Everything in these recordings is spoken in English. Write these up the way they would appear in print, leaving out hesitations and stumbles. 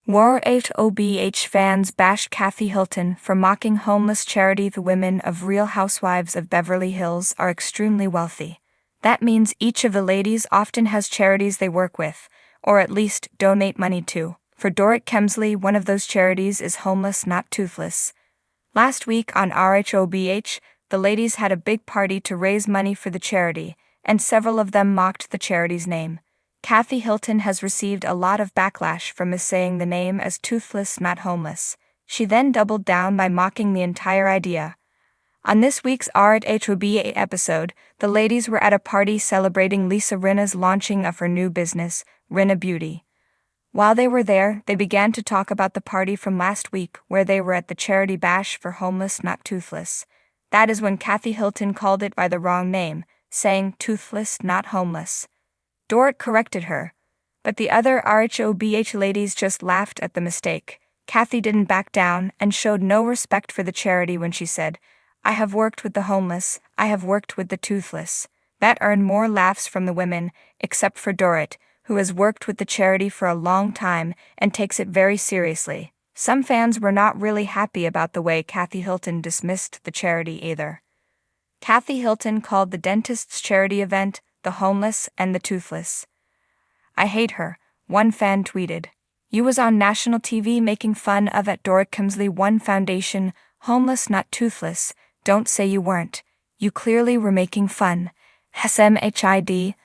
Rhobh fans bashed Kathy Hilton for mocking homeless charity. The women of Real Housewives of Beverly Hills are extremely wealthy. That means each of the ladies often has charities they work with, or at least donate money to. For Dorrit Kemsley, one of those charities is Homeless Not Toothless. Last week on Rhobh, the ladies had a big party to raise money for the charity, and several of them mocked the charity's name. Kathy Hilton has received a lot of backlash for missaying the name as Toothless Not Homeless. She then doubled down by mocking the entire idea. On this week's Rhobh episode, the ladies were at a party celebrating Lisa Rinna's launching of her new business, Rinna Beauty. While they were there, they began to talk about the party from last week where they were at the charity bash for Homeless Not Toothless. That is when Kathy Hilton called it by the wrong name, saying Toothless Not Homeless. Dorrit corrected her, but the other Rhobh ladies just laughed at the mistake. Kathy didn't back down and showed no respect for the charity when she said, "I have worked with the homeless, I have worked with the toothless." That earned more laughs from the women, except for Dorrit, who has worked with the charity for a long time and takes it very seriously. Some fans were not really happy about the way Kathy Hilton dismissed the charity either. Kathy Hilton called the dentist's charity event the homeless and the toothless. "I hate her," one fan tweeted. "You was on national TV making fun of at Dorrit Kemsley One Foundation, Homeless Not Toothless. Don't say you weren't. You clearly were making fun. SMHID.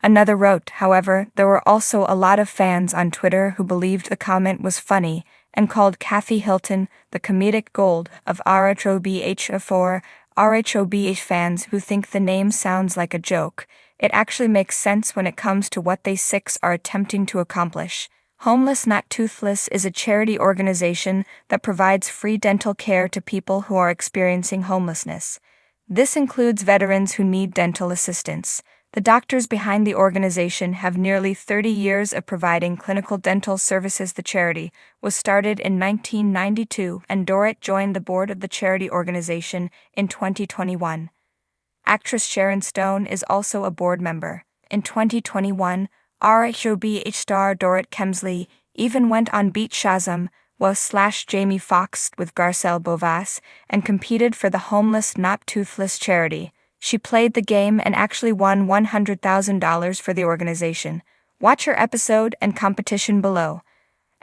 Another wrote, however, there were also a lot of fans on Twitter who believed the comment was funny and called Kathy Hilton the comedic gold of Rhobh. For Rhobh fans who think the name sounds like a joke, it actually makes sense when it comes to what they six are attempting to accomplish. Homeless Not Toothless is a charity organization that provides free dental care to people who are experiencing homelessness. This includes veterans who need dental assistance. The doctors behind the organization have nearly 30 years of providing clinical dental services. The charity was started in 1992, and Dorrit joined the board of the charity organization in 2021. Actress Sharon Stone is also a board member. In 2021, Rhobh star Dorrit Kemsley even went on Beat Shazam / Jamie Foxx with Garcelle Bovas and competed for the Homeless Not Toothless charity. She played the game and actually won $100,000 for the organization. Watch her episode and competition below.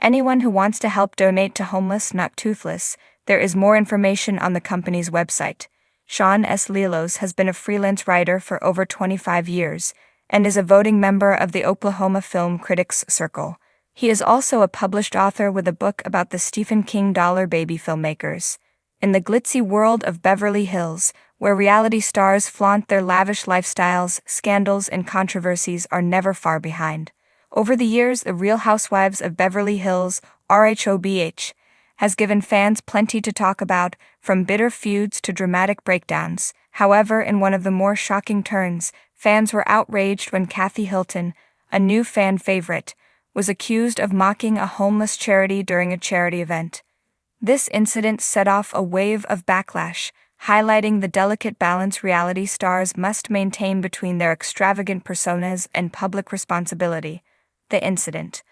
Anyone who wants to help donate to Homeless Not Toothless, there is more information on the company's website. Sean S. Lilos has been a freelance writer for over 25 years and is a voting member of the Oklahoma Film Critics Circle. He is also a published author with a book about the Stephen King dollar baby filmmakers. In the glitzy world of Beverly Hills, where reality stars flaunt their lavish lifestyles, scandals and controversies are never far behind. Over the years, the Real Housewives of Beverly Hills, Rhobh, has given fans plenty to talk about, from bitter feuds to dramatic breakdowns. However, in one of the more shocking turns, fans were outraged when Kathy Hilton, a new fan favorite, was accused of mocking a homeless charity during a charity event. This incident set off a wave of backlash, highlighting the delicate balance reality stars must maintain between their extravagant personas and public responsibility. The incident.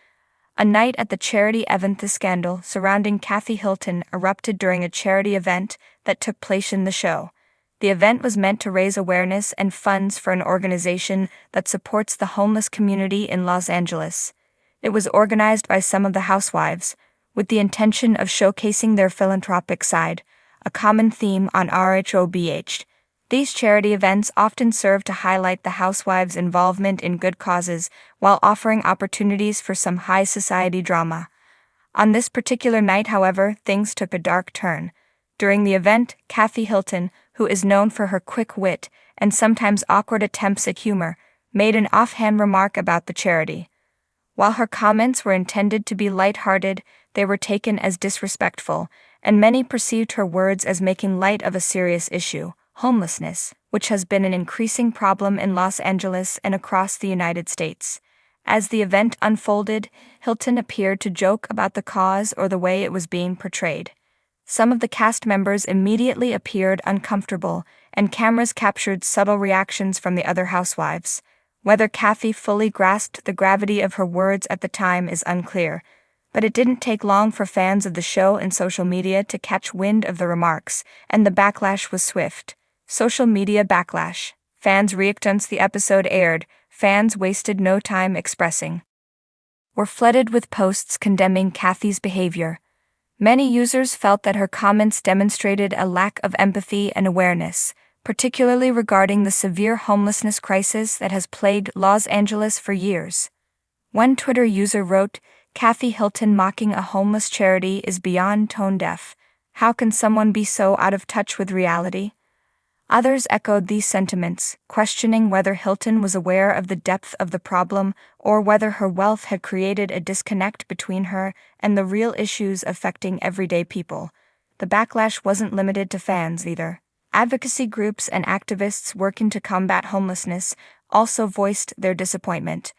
A night at the charity event. The scandal surrounding Kathy Hilton erupted during a charity event that took place in the show. The event was meant to raise awareness and funds for an organization that supports the homeless community in Los Angeles. It was organized by some of the housewives, with the intention of showcasing their philanthropic side, a common theme on Rhobh. These charity events often serve to highlight the housewives' involvement in good causes while offering opportunities for some high society drama. On this particular night, however, things took a dark turn. During the event, Kathy Hilton, who is known for her quick wit and sometimes awkward attempts at humor, made an offhand remark about the charity. While her comments were intended to be light-hearted, they were taken as disrespectful, and many perceived her words as making light of a serious issue, homelessness, which has been an increasing problem in Los Angeles and across the United States. As the event unfolded, Hilton appeared to joke about the cause or the way it was being portrayed. Some of the cast members immediately appeared uncomfortable, and cameras captured subtle reactions from the other housewives. Whether Kathy fully grasped the gravity of her words at the time is unclear. But it didn't take long for fans of the show and social media to catch wind of the remarks, and the backlash was swift. Social media backlash. Fans reacted once the episode aired. Fans wasted no time expressing. Were flooded with posts condemning Kathy's behavior. Many users felt that her comments demonstrated a lack of empathy and awareness, particularly regarding the severe homelessness crisis that has plagued Los Angeles for years. One Twitter user wrote, "Kathy Hilton mocking a homeless charity is beyond tone deaf. How can someone be so out of touch with reality?" Others echoed these sentiments, questioning whether Hilton was aware of the depth of the problem or whether her wealth had created a disconnect between her and the real issues affecting everyday people. The backlash wasn't limited to fans either. Advocacy groups and activists working to combat homelessness also voiced their disappointment.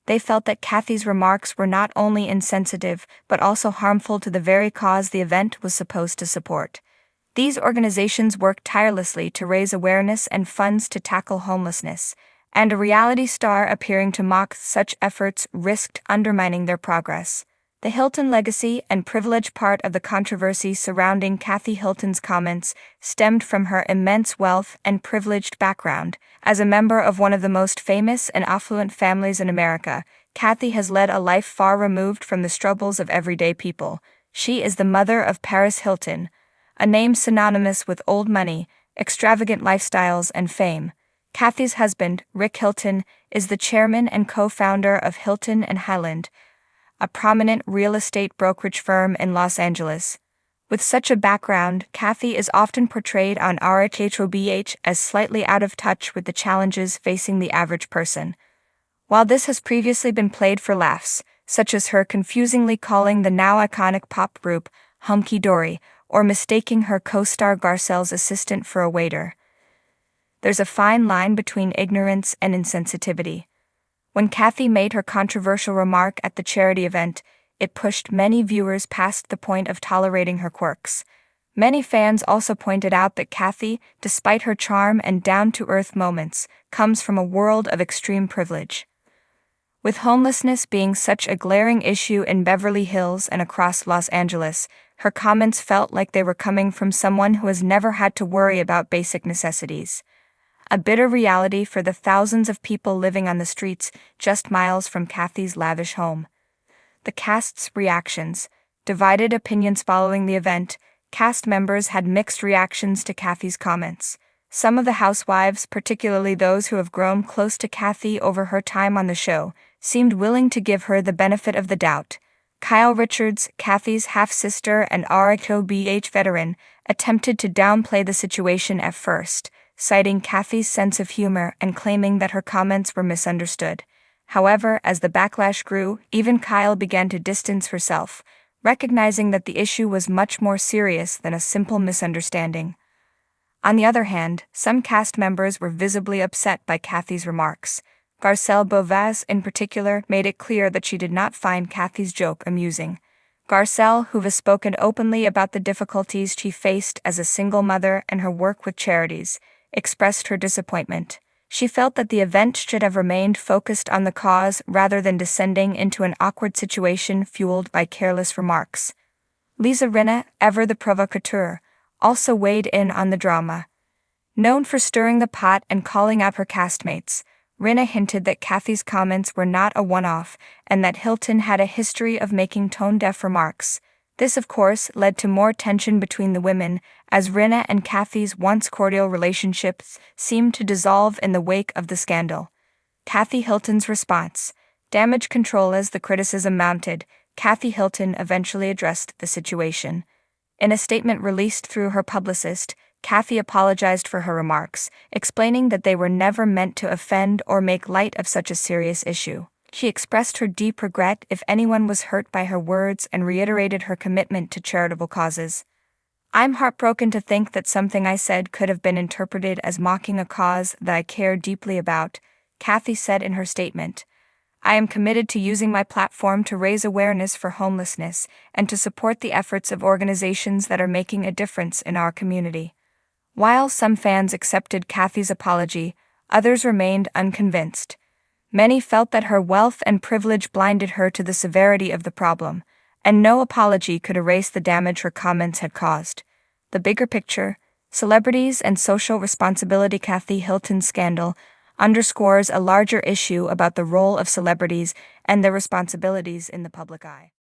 They felt that Kathy's remarks were not only insensitive but also harmful to the very cause the event was supposed to support. These organizations work tirelessly to raise awareness and funds to tackle homelessness, and a reality star appearing to mock such efforts risked undermining their progress. The Hilton legacy and privilege. Part of the controversy surrounding Kathy Hilton's comments stemmed from her immense wealth and privileged background. As a member of one of the most famous and affluent families in America, Kathy has led a life far removed from the struggles of everyday people. She is the mother of Paris Hilton, a name synonymous with old money, extravagant lifestyles, and fame. Kathy's husband, Rick Hilton, is the chairman and co-founder of Hilton and Highland, a prominent real estate brokerage firm in Los Angeles. With such a background, Kathy is often portrayed on Rhobh as slightly out of touch with the challenges facing the average person. While this has previously been played for laughs, such as her confusingly calling the now iconic pop group Hunky Dory, or mistaking her co-star Garcelle's assistant for a waiter. There's a fine line between ignorance and insensitivity. When Kathy made her controversial remark at the charity event, it pushed many viewers past the point of tolerating her quirks. Many fans also pointed out that Kathy, despite her charm and down-to-earth moments, comes from a world of extreme privilege. With homelessness being such a glaring issue in Beverly Hills and across Los Angeles, her comments felt like they were coming from someone who has never had to worry about basic necessities. A bitter reality for the thousands of people living on the streets just miles from Kathy's lavish home. The cast's reactions. Divided opinions following the event. Cast members had mixed reactions to Kathy's comments. Some of the housewives, particularly those who have grown close to Kathy over her time on the show, seemed willing to give her the benefit of the doubt. Kyle Richards, Kathy's half-sister and Rhobh veteran, attempted to downplay the situation at first, citing Kathy's sense of humor and claiming that her comments were misunderstood. However, as the backlash grew, even Kyle began to distance herself, recognizing that the issue was much more serious than a simple misunderstanding. On the other hand, some cast members were visibly upset by Kathy's remarks. Garcelle Beauvais, in particular, made it clear that she did not find Kathy's joke amusing. Garcelle, who has spoken openly about the difficulties she faced as a single mother and her work with charities, expressed her disappointment. She felt that the event should have remained focused on the cause rather than descending into an awkward situation fueled by careless remarks. Lisa Rinna, ever the provocateur, also weighed in on the drama. Known for stirring the pot and calling out her castmates, Rinna hinted that Kathy's comments were not a one-off and that Hilton had a history of making tone-deaf remarks. This, of course, led to more tension between the women, as Rinna and Kathy's once cordial relationships seemed to dissolve in the wake of the scandal. Kathy Hilton's response. Damage control. As the criticism mounted, Kathy Hilton eventually addressed the situation. In a statement released through her publicist, Kathy apologized for her remarks, explaining that they were never meant to offend or make light of such a serious issue. She expressed her deep regret if anyone was hurt by her words and reiterated her commitment to charitable causes. "I'm heartbroken to think that something I said could have been interpreted as mocking a cause that I care deeply about," Kathy said in her statement. "I am committed to using my platform to raise awareness for homelessness and to support the efforts of organizations that are making a difference in our community." While some fans accepted Kathy's apology, others remained unconvinced. Many felt that her wealth and privilege blinded her to the severity of the problem, and no apology could erase the damage her comments had caused. The bigger picture, celebrities and social responsibility. Kathy Hilton's scandal underscores a larger issue about the role of celebrities and their responsibilities in the public eye.